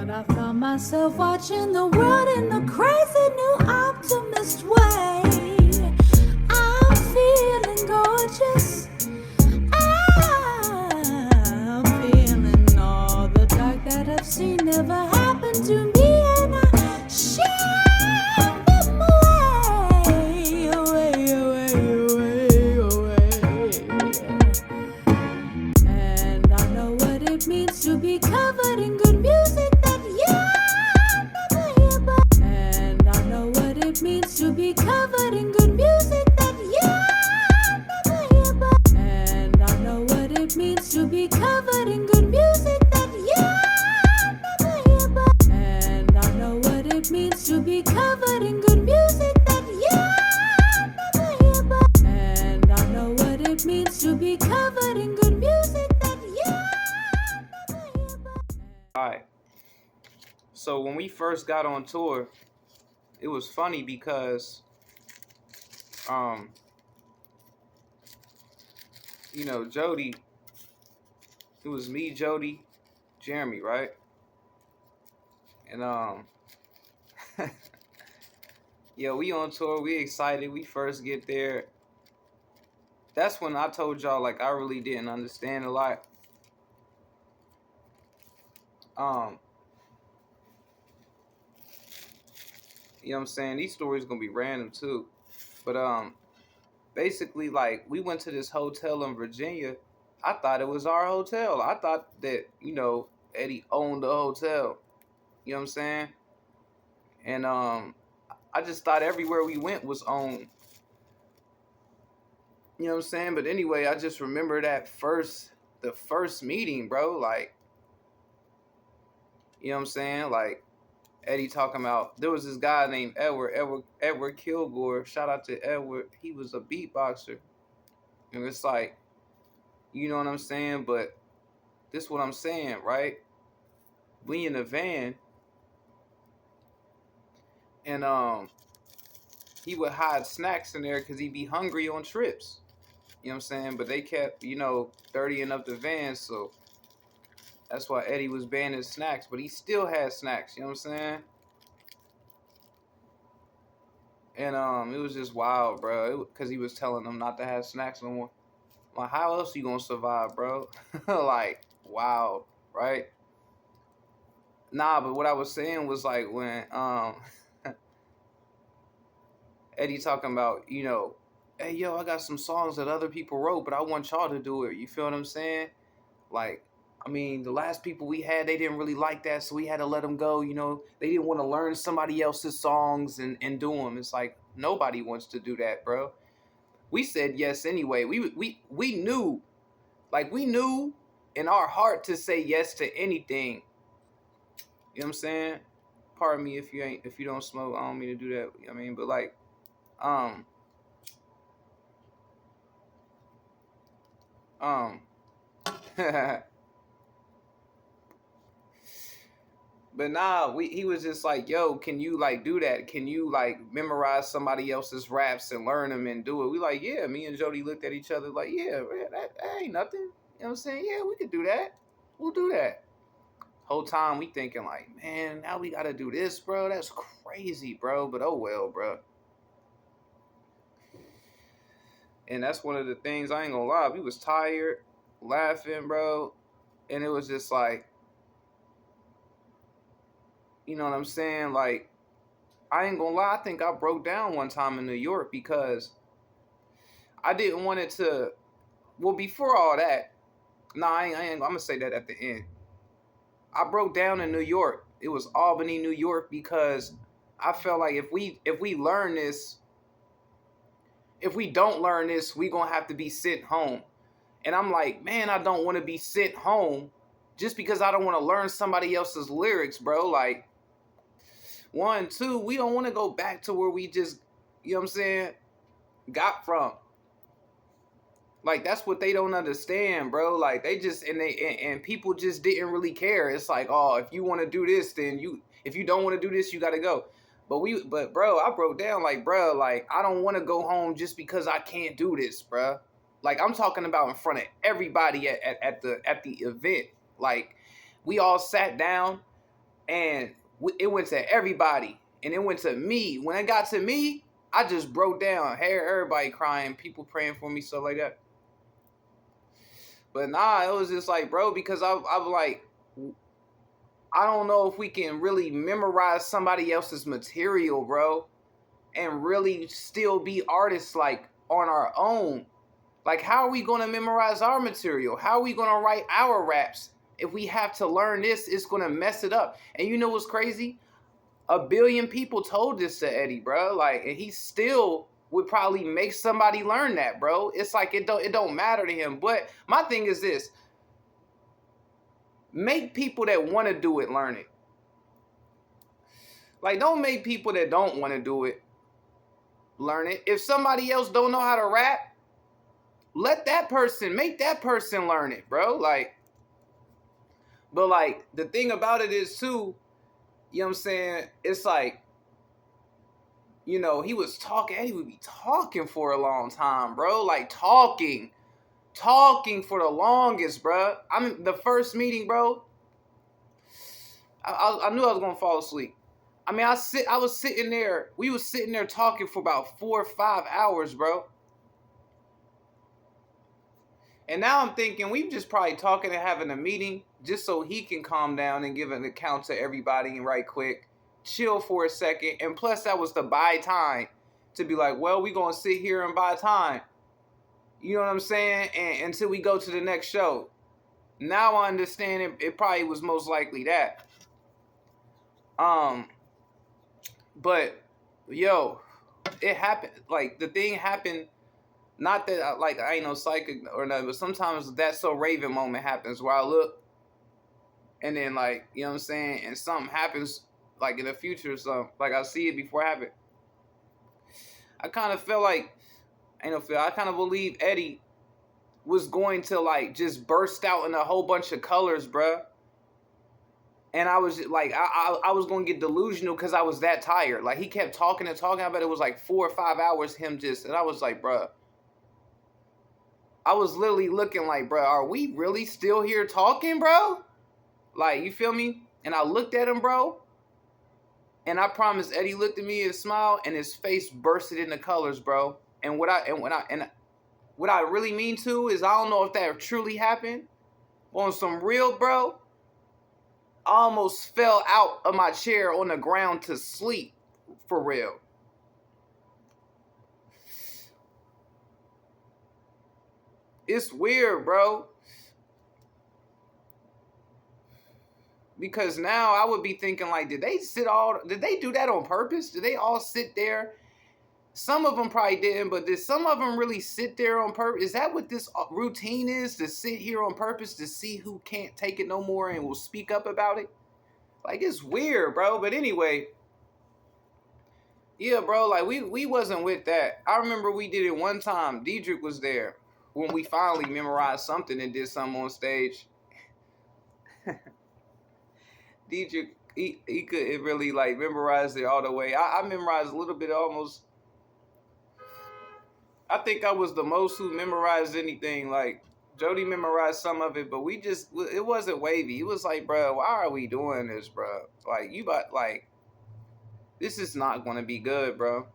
But I found myself watching the world in a crazy new optimist way. I'm feeling gorgeous. I'm feeling all the dark that I've seen never happen to me, and I share them away, away, away, away, away. And I know what it means to be covered in good music that you never hear, but and I know what it means to be covered in good music that you never hear, but and I know what it means to be covered in good music that you never hear, but and I know what it means to be covered in good music that you never hear, but and I know what it means to be covered in good music that you never hear, but All right. So when we first got on tour, it was funny because, Jodie, it was me, Jodie, Jeremi, right? And, yeah, we on tour, we excited, we first get there. That's when I told y'all, like, I really didn't understand a lot. You know what I'm saying? These stories gonna be random too. But basically, like, we went to this hotel in Virginia. I thought it was our hotel. I thought that, Eddie owned the hotel. You know what I'm saying? And I just thought everywhere we went was owned. You know what I'm saying? But anyway, I just remember the first meeting, bro. Like, you know what I'm saying? Like, Eddie talking about, there was this guy named Edward Kilgore. Shout out to Edward. He was a beatboxer. And it's like, you know what I'm saying? But this is what I'm saying, right? We in the van, and he would hide snacks in there because he'd be hungry on trips. You know what I'm saying? But they kept, 30ing up the van, so that's why Eddie was banning snacks. But he still had snacks, you know what I'm saying? And it was just wild, bro. Because he was telling them not to have snacks no more. Like, how else you gonna survive, bro? Like, wow, right? Nah, but what I was saying was, like, when Eddie talking about, hey, yo, I got some songs that other people wrote, but I want y'all to do it. You feel what I'm saying? Like, I mean, the last people we had, they didn't really like that, so we had to let them go, They didn't want to learn somebody else's songs and do them. It's like, nobody wants to do that, bro. We said yes anyway. We knew, like, we knew in our heart to say yes to anything. You know what I'm saying? Pardon me if you don't smoke. I don't mean to do that. I mean, but like, but nah, he was just like, yo, can you like do that? Can you like memorize somebody else's raps and learn them and do it? We like, yeah. Me and Jodie looked at each other like, yeah, that ain't nothing. You know what I'm saying? Yeah, we could do that. We'll do that. Whole time we thinking like, man, now we gotta do this, bro. That's crazy, bro. But oh well, bro. And that's one of the things, I ain't gonna lie. We was tired, laughing, bro. And it was just like, you know what I'm saying? Like, I ain't gonna lie. I think I broke down one time in New York because I didn't want it to. Well, before all that, I ain't. I'm gonna say that at the end. I broke down in New York. It was Albany, New York, because I felt like if we learn this, if we don't learn this, we gonna have to be sent home. And I'm like, man, I don't want to be sent home just because I don't want to learn somebody else's lyrics, bro. Like, 1, 2, we don't want to go back to where we just, you know what I'm saying, got from. Like, that's what they don't understand, bro. Like, they just, and people just didn't really care. It's like, oh, if you want to do this, then if you don't want to do this, you got to go. But bro, I broke down like, bro, like, I don't want to go home just because I can't do this, bro. Like, I'm talking about in front of everybody at the event. Like, we all sat down. And it went to everybody, and it went to me. When it got to me, I just broke down. Hey, everybody crying, people praying for me, stuff like that. But nah, it was just like, bro, because I'm like, I don't know if we can really memorize somebody else's material, bro, and really still be artists like on our own. Like, how are we going to memorize our material? How are we going to write our raps? If we have to learn this, it's going to mess it up. And you know what's crazy? A billion people told this to Eddie, bro. Like, and he still would probably make somebody learn that, bro. It's like it don't matter to him. But my thing is this: make people that want to do it learn it. Like, don't make people that don't want to do it learn it. If somebody else don't know how to rap, make that person learn it, bro. Like, but like the thing about it is too, you know what I'm saying? It's like, you know, Eddie would be talking for a long time, bro. Like talking for the longest, bro. I mean, the first meeting, bro, I knew I was gonna fall asleep. I mean, I was sitting there, we was sitting there talking for about 4 or 5 hours, bro. And now I'm thinking we just probably talking and having a meeting just so he can calm down and give an account to everybody and right quick, chill for a second. And plus that was to buy time to be like, well, we gonna sit here and buy time. You know what I'm saying? And until we go to the next show. Now I understand it probably was most likely that. But yo, it happened. Like the thing happened. Not that I ain't no psychic or nothing, but sometimes that so Raven moment happens where I look, and then like, you know what I'm saying, and something happens like in the future or something. Like I see it before it happen. I kind of feel like, I kind of believe Eddie was going to like just burst out in a whole bunch of colors, bruh. And I was like, I was going to get delusional because I was that tired. Like he kept talking and talking. I bet it was like 4 or 5 hours him just, and I was like, bruh. I was literally looking like, bro, are we really still here talking, bro? Like, you feel me? And I looked at him, bro. And I promise Eddie looked at me and smiled, and his face bursted into colors, bro. And what I really mean to is, I don't know if that truly happened. On some real, bro, I almost fell out of my chair on the ground to sleep, for real. It's weird, bro. Because now I would be thinking like, did they do that on purpose? Did they all sit there? Some of them probably didn't, but did some of them really sit there on purpose? Is that what this routine is? To sit here on purpose to see who can't take it no more and will speak up about it? Like, it's weird, bro. But anyway, yeah, bro, like we wasn't with that. I remember we did it one time. Diedrich was there when we finally memorized something and did something on stage. Diedrich, he couldn't really like memorize it all the way. I memorized a little bit almost. I think I was the most who memorized anything. Like Jodie memorized some of it, but it wasn't wavy. It was like, bro, why are we doing this, bro? Like, this is not going to be good, bro.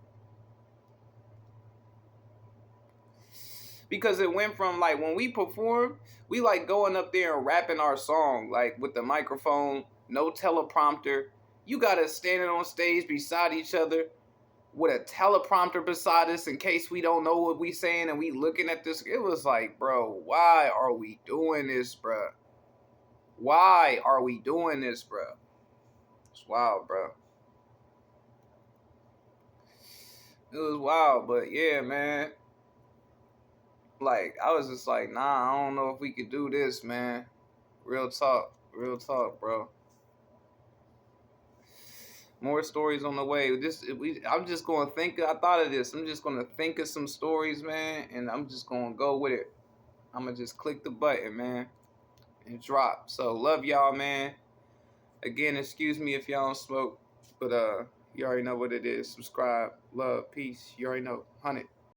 Because it went from like when we perform, we like going up there and rapping our song, like with the microphone, no teleprompter. You got us standing on stage beside each other with a teleprompter beside us in case we don't know what we saying and we looking at this. It was like, bro, why are we doing this, bro? Why are we doing this, bro? It's wild, bro. It was wild, but yeah, man. Like, I was just like, nah, I don't know if we could do this, man. Real talk, bro. More stories on the way. I'm just going to think. I thought of this. I'm just going to think of some stories, man, and I'm just going to go with it. I'm going to just click the button, man, and drop. So, love y'all, man. Again, excuse me if y'all don't smoke, but you already know what it is. Subscribe, love, peace. You already know. 100.